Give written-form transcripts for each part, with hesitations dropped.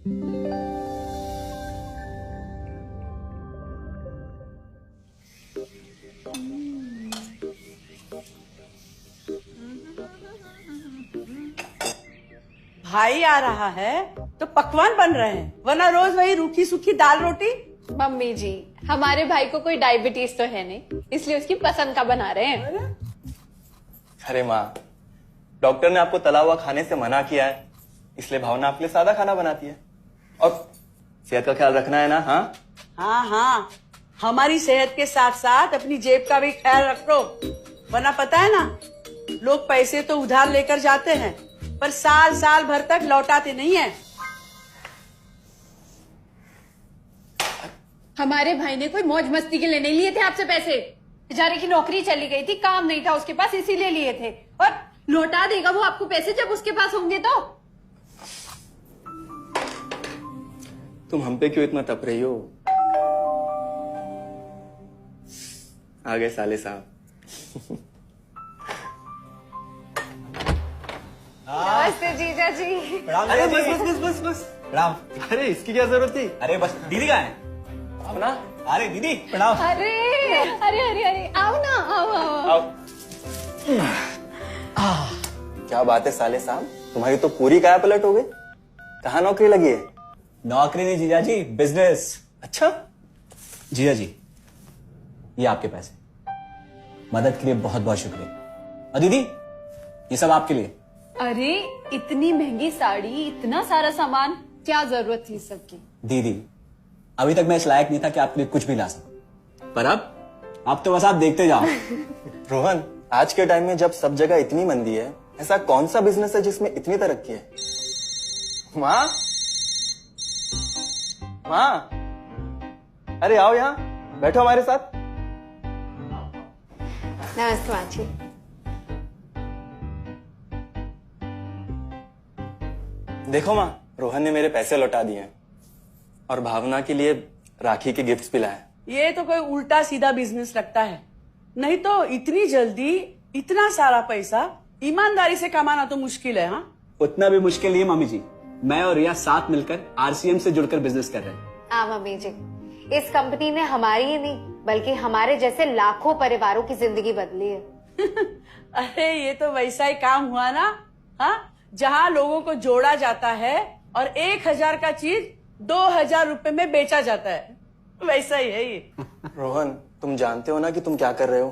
भाई आ रहा है तो पकवान बन रहे हैं, वरना रोज वही रूखी सूखी दाल रोटी। मम्मी जी, हमारे भाई को कोई डायबिटीज तो है नहीं, इसलिए उसकी पसंद का बना रहे हैं। अरे माँ, डॉक्टर ने आपको तला हुआ खाने से मना किया है, इसलिए भावना आपके लिए सादा खाना बनाती है। और सेहत का ख्याल रखना है ना? हाँ हाँ हाँ, हमारी सेहत के साथ साथ अपनी जेब का भी ख्याल रखो, वरना पता है ना, लोग पैसे तो उधार लेकर जाते हैं पर साल साल भर तक लौटाते नहीं है। हमारे भाई ने कोई मौज मस्ती के लिए नहीं लिए थे आपसे पैसे। बेचारे की नौकरी चली गई थी, काम नहीं था उसके पास, इसीलिए लिए थे। और लौटा देगा वो आपको पैसे जब उसके पास होंगे तो। तुम हम पे क्यों इतना तप रही हो? आ गए साले साहब। नमस्ते जीजा जी। अरे बस प्रणाम। अरे इसकी क्या जरूरत थी? अरे बस दीदी कहाँ है? अपना अरे दीदी प्रणाम। अरे अरे अरे अरे आओ ना, आओ। क्या बात है साले साहब, तुम्हारी तो पूरी काया पलट हो गई। कहाँ नौकरी लगी है? नौकरी नहीं जीजा जी, बिजनेस। अच्छा जीजा जी, ये आपके पैसे, मदद के लिए बहुत बहुत शुक्रिया। और दीदी, ये सब आपके लिए। अरे इतनी महंगी साड़ी, इतना सारा सामान, क्या जरूरत थी सबकी? दीदी, अभी तक मैं इस लायक नहीं था कि आपके लिए कुछ भी ला सकूं, पर अब तो बस आप देखते जाओ। रोहन, आज के टाइम में जब सब जगह इतनी मंदी है, ऐसा कौन सा बिजनेस है जिसमें इतनी तरक्की है? माँ, माँ, अरे आओ यहाँ बैठो हमारे साथ। नमस्ते माँ जी। देखो माँ, रोहन ने मेरे पैसे लौटा दिए हैं और भावना के लिए राखी के गिफ्ट्स भी लाए। ये तो कोई उल्टा सीधा बिजनेस लगता है, नहीं तो इतनी जल्दी इतना सारा पैसा ईमानदारी से कमाना तो मुश्किल है। हाँ, उतना भी मुश्किल नहीं है मम्मी जी, मैं और रिया साथ मिलकर आरसीएम से जुड़कर बिजनेस कर रहे हैं। हाँ मम्मी जी, इस कंपनी ने हमारी ही नहीं बल्कि हमारे जैसे लाखों परिवारों की जिंदगी बदली है। अरे ये तो वैसा ही काम हुआ ना, हाँ, जहाँ लोगों को जोड़ा जाता है और 1000 का चीज 2000 रुपए में बेचा जाता है, वैसा ही है ये। रोहन, तुम जानते हो ना कि तुम क्या कर रहे हो?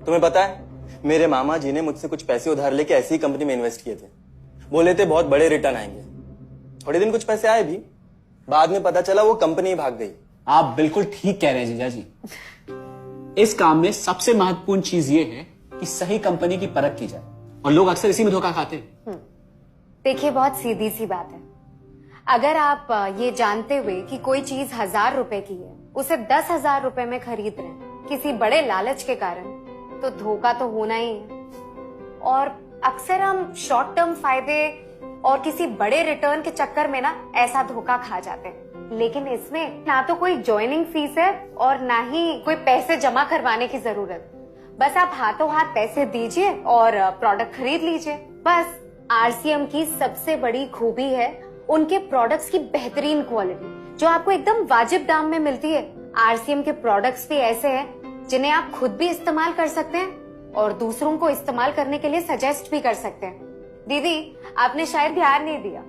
तुम्हें पता है, मेरे मामा जी ने मुझसे कुछ पैसे उधार लेके ऐसी कंपनी में इन्वेस्ट किए थे। बोले थे बहुत बड़े रिटर्न आएंगे। थोड़े दिन कुछ पैसे आए भी, बाद में पता चला वो कंपनी ही भाग गई। आप बिल्कुल ठीक कह रहे हैं जीजा जी। इस काम में सबसे महत्वपूर्ण चीज ये है कि सही कंपनी की परख की जाए, और लोग अक्सर इसी में धोखा खाते हैं। देखिए, बहुत सीधी सी बात है। अगर आप ये जानते हुए कि कोई चीज 1000 रुपए की है, उसे 10,000 रुपए में खरीद रहे हैं किसी बड़े लालच के कारण, तो धोखा तो होना ही है। और अक्सर हम शॉर्ट टर्म फायदे और किसी बड़े रिटर्न के चक्कर में ना ऐसा धोखा खा जाते हैं। लेकिन इसमें ना तो कोई ज्वाइनिंग फीस है और ना ही कोई पैसे जमा करवाने की जरूरत। बस आप हाथों हाथ पैसे दीजिए और प्रोडक्ट खरीद लीजिए। बस आरसीएम की सबसे बड़ी खूबी है उनके प्रोडक्ट्स की बेहतरीन क्वालिटी, जो आपको एकदम वाजिब दाम में मिलती है। आरसीएम के प्रोडक्ट्स भी ऐसे हैं जिन्हें आप खुद भी इस्तेमाल कर सकते हैं और दूसरों को इस्तेमाल करने के लिए सजेस्ट भी कर सकते हैं। दीदी, आपने शायद ध्यान नहीं दिया,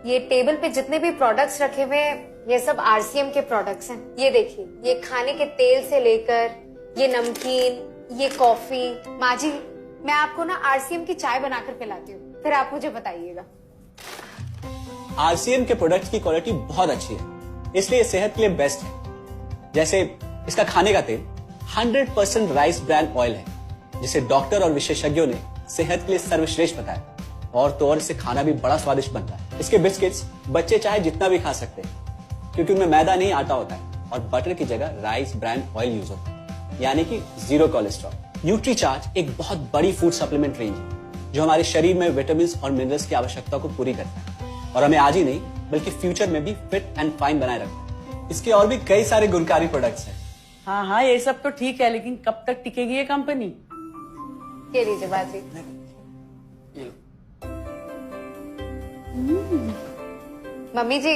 ये टेबल पे जितने भी प्रोडक्ट्स रखे हुए हैं, ये सब आरसीएम के प्रोडक्ट्स हैं। ये देखिए, ये खाने के तेल से लेकर ये नमकीन, ये कॉफी। माँ जी, मैं आपको ना आरसीएम की चाय बनाकर पिलाती हूँ, फिर आप मुझे बताइएगा। आरसीएम के प्रोडक्ट्स की क्वालिटी बहुत अच्छी है, इसलिए ये सेहत के लिए बेस्ट है। जैसे इसका खाने का तेल 100% राइस ब्रांड ऑयल है, जिसे डॉक्टर और विशेषज्ञों ने सेहत के लिए सर्वश्रेष्ठ बताया। और तो और इसे खाना भी बड़ा स्वादिष्ट बनता है। इसके बिस्किट्स बच्चे चाहे जितना भी खा सकते हैं, क्योंकि उनमें मैदा नहीं आटा होता है और बटर की जगह राइस ब्रांड ऑयल यूज होता है, यानी कि 0 कोलेस्ट्रॉल। न्यूट्रीचार्ज एक बहुत बड़ी फूड सप्लीमेंट रेंज है, जो हमारे शरीर में विटामिन और मिनरल्स की आवश्यकता को पूरी करता है और हमें आज ही नहीं बल्कि फ्यूचर में भी फिट एंड फाइन बनाए रखता है। इसके और भी कई सारे गुणकारी प्रोडक्ट्स हैं। हाँ हाँ, ये सब तो ठीक है, लेकिन कब तक टिकेगी ये कंपनी? ये लीजिए बाजी। मम्मी जी,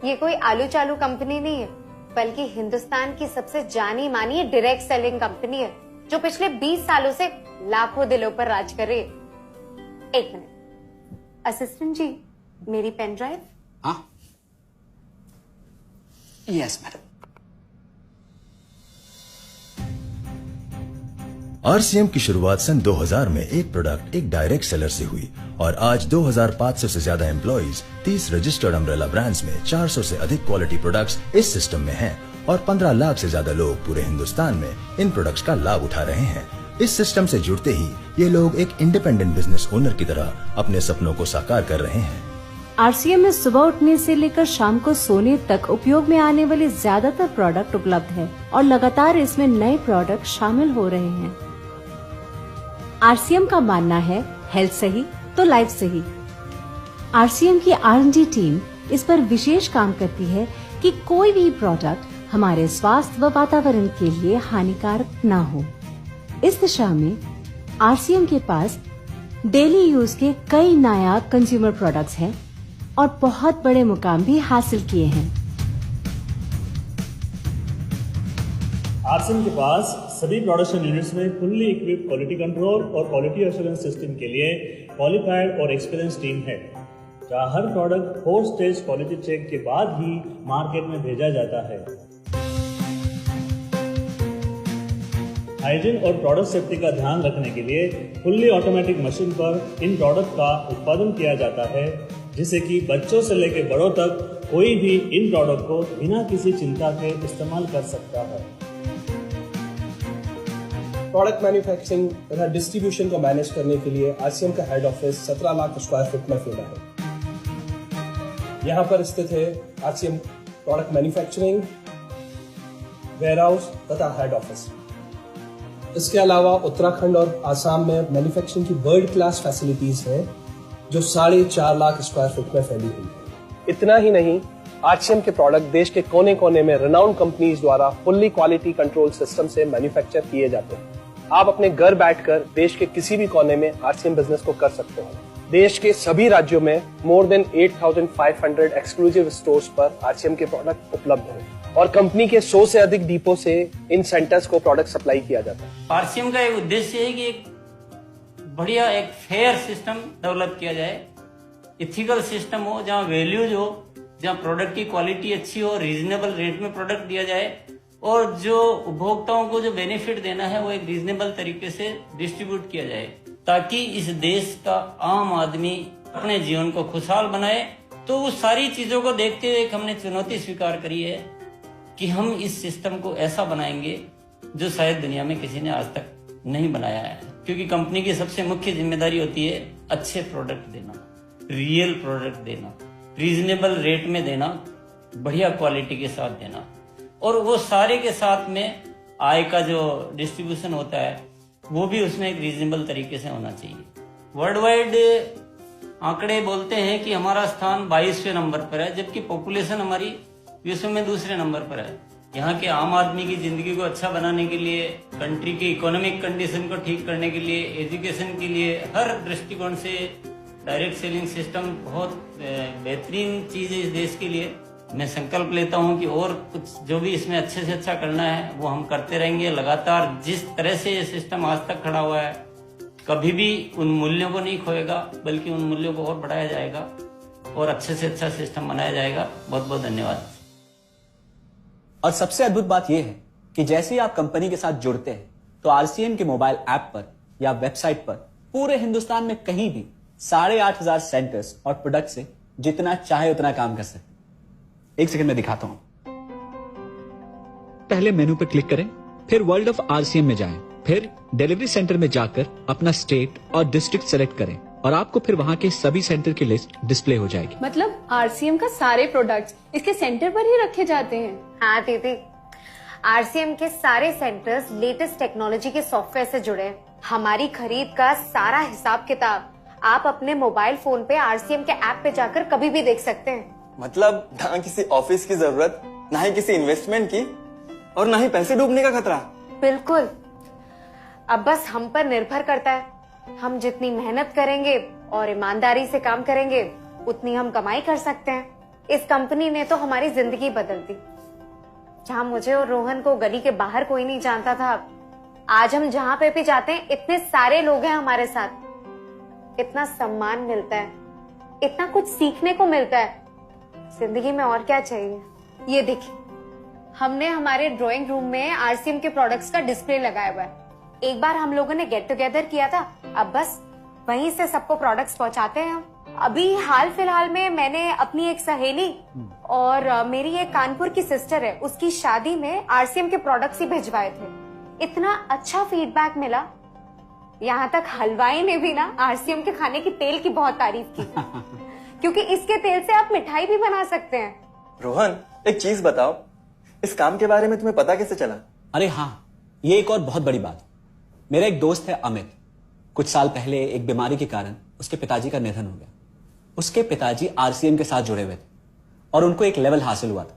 ये कोई आलू चालू कंपनी नहीं है, बल्कि हिंदुस्तान की सबसे जानी मानी डायरेक्ट सेलिंग कंपनी है, जो पिछले 20 सालों से लाखों दिलों पर राज कर रही है। एक मिनट, असिस्टेंट जी, मेरी पेन ड्राइव। हाँ, यस मैडम। आरसीएम की शुरुआत सन 2000 में एक प्रोडक्ट एक डायरेक्ट सेलर से हुई और आज 2500 से ज्यादा एम्प्लॉइज, 30 रजिस्टर्ड अम्ब्रेला ब्रांड्स में 400 से अधिक क्वालिटी प्रोडक्ट्स इस सिस्टम में हैं और 15 लाख से ज्यादा लोग पूरे हिंदुस्तान में इन प्रोडक्ट्स का लाभ उठा रहे हैं। इस सिस्टम से जुड़ते ही ये लोग एक इंडिपेंडेंट बिजनेस ओनर की तरह अपने सपनों को साकार कर रहे हैं। आरसीएम में सुबह उठने से लेकर शाम को सोने तक उपयोग में आने वाले ज्यादातर प्रोडक्ट उपलब्ध है और लगातार इसमें नए प्रोडक्ट शामिल हो रहे हैं। आरसीएम का मानना है हेल्थ सही तो लाइफ सही। आरसीएम की R&D टीम इस पर विशेष काम करती है कि कोई भी प्रोडक्ट हमारे स्वास्थ्य व वातावरण के लिए हानिकारक न हो। इस दिशा में आरसीएम के पास डेली यूज के कई नायाब कंज्यूमर प्रोडक्ट्स हैं और बहुत बड़े मुकाम भी हासिल किए हैं। आरसीएम के पास सभी प्रोडक्शन यूनिट्स में फुल्ली इक्विप्ड क्वालिटी कंट्रोल और क्वालिटी एश्योरेंस सिस्टम के लिए क्वालिफाइड और एक्सपीरियंस टीम है, जहां हर प्रोडक्ट 4 स्टेज क्वालिटी चेक के बाद ही मार्केट में भेजा जाता है। हाइजीन और प्रोडक्ट सेफ्टी का ध्यान रखने के लिए फुल्ली ऑटोमेटिक मशीन पर इन प्रोडक्ट का उत्पादन किया जाता है, जिससे कि बच्चों से लेकर बड़ों तक कोई भी इन प्रोडक्ट को बिना किसी चिंता के इस्तेमाल कर सकता है। प्रोडक्ट मैन्युफैक्चरिंग तथा डिस्ट्रीब्यूशन को मैनेज करने के लिए आरसीएम का head office 17 lakh square foot में फैला है। यहाँ पर स्थित है आरसीएम प्रोडक्ट मैन्युफैक्चरिंग, वेयरहाउस तथा हेड ऑफिस। इसके अलावा उत्तराखंड और आसाम में मैन्युफैक्चरिंग की वर्ल्ड क्लास फैसिलिटीज हैं, जो 4.5 लाख स्क्वायर फुट में फैली हुई है। इतना ही नहीं, आरसीएम के प्रोडक्ट देश के कोने कोने में रिनाउंड कंपनीज द्वारा फुल्ली क्वालिटी कंट्रोल सिस्टम से मैन्युफैक्चर किए जाते हैं। आप अपने घर बैठकर देश के किसी भी कोने में आरसीएम बिजनेस को कर सकते हैं। देश के सभी राज्यों में मोर देन 8,500 एक्सक्लूसिव स्टोर्स पर आरसीएम के प्रोडक्ट उपलब्ध हैं और कंपनी के 100 से अधिक डिपो से इन सेंटर्स को प्रोडक्ट सप्लाई किया जाता है। आरसीएम का एक उद्देश्य है कि एक बढ़िया एक फेयर सिस्टम डेवलप किया जाए, इथिकल सिस्टम हो, जहाँ वैल्यूज हो, जहाँ प्रोडक्ट की क्वालिटी अच्छी हो, रीजनेबल रेट में प्रोडक्ट दिया जाए और जो उपभोक्ताओं को जो बेनिफिट देना है वो एक रीजनेबल तरीके से डिस्ट्रीब्यूट किया जाए, ताकि इस देश का आम आदमी अपने जीवन को खुशहाल बनाए। तो उस सारी चीजों को देखते हुए हमने चुनौती स्वीकार करी है कि हम इस सिस्टम को ऐसा बनाएंगे जो शायद दुनिया में किसी ने आज तक नहीं बनाया है, क्योंकि कंपनी की सबसे मुख्य जिम्मेदारी होती है अच्छे प्रोडक्ट देना, रियल प्रोडक्ट देना, रीजनेबल रेट में देना, बढ़िया क्वालिटी के साथ देना, और वो सारे के साथ में आय का जो डिस्ट्रीब्यूशन होता है वो भी उसमें एक रीजनेबल तरीके से होना चाहिए। वर्ल्ड वाइड आंकड़े बोलते हैं कि हमारा स्थान 22वें नंबर पर है, जबकि पॉपुलेशन हमारी विश्व में दूसरे नंबर पर है। यहाँ के आम आदमी की जिंदगी को अच्छा बनाने के लिए, कंट्री की इकोनॉमिक कंडीशन को ठीक करने के लिए, एजुकेशन के लिए, हर दृष्टिकोण से डायरेक्ट सेलिंग सिस्टम बहुत बेहतरीन चीज है इस देश के लिए। मैं संकल्प लेता हूं कि और कुछ जो भी इसमें अच्छे से अच्छा करना है वो हम करते रहेंगे लगातार। जिस तरह से ये सिस्टम आज तक खड़ा हुआ है, कभी भी उन मूल्यों को नहीं खोएगा, बल्कि उन मूल्यों को और बढ़ाया जाएगा और अच्छे से अच्छा सिस्टम बनाया जाएगा। बहुत बहुत धन्यवाद। और सबसे अद्भुत बात यह है कि जैसे ही आप कंपनी के साथ जुड़ते हैं तो आरसीएम के मोबाइल ऐप पर या वेबसाइट पर पूरे हिंदुस्तान में कहीं भी 8,500 सेंटर्स और प्रोडक्ट से जितना चाहे उतना काम कर सकते हैं। एक सेकंड में दिखाता हूं। पहले मेनू पर क्लिक करें, फिर वर्ल्ड ऑफ आरसीएम में जाएं, फिर डिलीवरी सेंटर में जाकर अपना स्टेट और डिस्ट्रिक्ट सेलेक्ट करें और आपको फिर वहां के सभी सेंटर की लिस्ट डिस्प्ले हो जाएगी। मतलब आरसीएम का सारे प्रोडक्ट्स इसके सेंटर पर ही रखे जाते हैं? हाँ दीदी, आरसीएम के सारे सेंटर्स लेटेस्ट टेक्नोलॉजी के सॉफ्टवेयर से जुड़े हैं। हमारी खरीद का सारा हिसाब किताब आप अपने मोबाइल फोन पे आरसीएम के ऐप पे जाकर कभी भी देख सकते हैं। मतलब ना किसी ऑफिस की जरूरत, ना ही किसी इन्वेस्टमेंट की, और ना ही पैसे डूबने का खतरा। बिल्कुल। अब बस हम पर निर्भर करता है। हम जितनी मेहनत करेंगे और ईमानदारी से काम करेंगे, उतनी हम कमाई कर सकते हैं। इस कंपनी ने तो हमारी जिंदगी बदल दी। जहां मुझे और रोहन को गली के बाहर कोई नहीं जानता था, आज हम जहां पे भी जाते हैं इतने सारे लोग हैं हमारे साथ। इतना सम्मान मिलता है, इतना कुछ सीखने को मिलता है। जिंदगी में और क्या चाहिए। ये देखिए, हमने हमारे ड्राइंग रूम में आरसीएम के प्रोडक्ट्स का डिस्प्ले लगाया हुआ है। एक बार हम लोगों ने गेट टुगेदर किया था, अब बस वहीं से सबको प्रोडक्ट्स पहुंचाते हैं हम। अभी हाल फिलहाल में मैंने अपनी एक सहेली और मेरी एक कानपुर की सिस्टर है, उसकी शादी में आरसीएम के प्रोडक्ट्स ही भिजवाए थे। इतना अच्छा फीडबैक मिला, यहाँ तक हलवाई ने भी ना आरसीएम के खाने की तेल की बहुत तारीफ की क्योंकि इसके तेल से आप मिठाई भी बना सकते हैं। रोहन, एक चीज बताओ, इस काम के बारे में तुम्हें पता कैसे चला? अरे हाँ, ये एक और बहुत बड़ी बात। मेरा एक दोस्त है अमित, कुछ साल पहले एक बीमारी के कारण उसके पिताजी का निधन हो गया। उसके पिताजी आरसीएम के साथ जुड़े हुए थे और उनको एक लेवल हासिल हुआ था।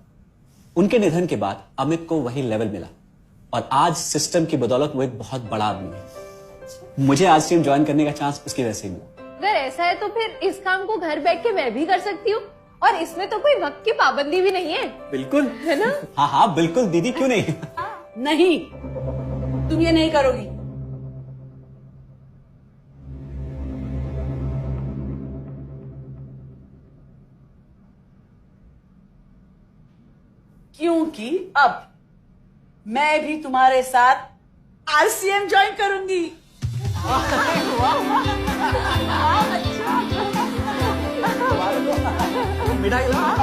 उनके निधन के बाद अमित को वही लेवल मिला और आज सिस्टम की बदौलत वो एक बहुत बड़ा आदमी है। मुझे आरसीएम ज्वाइन करने का चांस उसकी वजह से मिला। अगर ऐसा है तो फिर इस काम को घर बैठ के मैं भी कर सकती हूँ और इसमें तो कोई वक्त की पाबंदी भी नहीं है। बिल्कुल, है ना? हाँ हाँ बिल्कुल दीदी, क्यों नहीं। नहीं, तुम ये नहीं करोगी। क्योंकि अब मैं भी तुम्हारे साथ आरसीएम ज्वाइन करूंगी। मिठाई लाओ।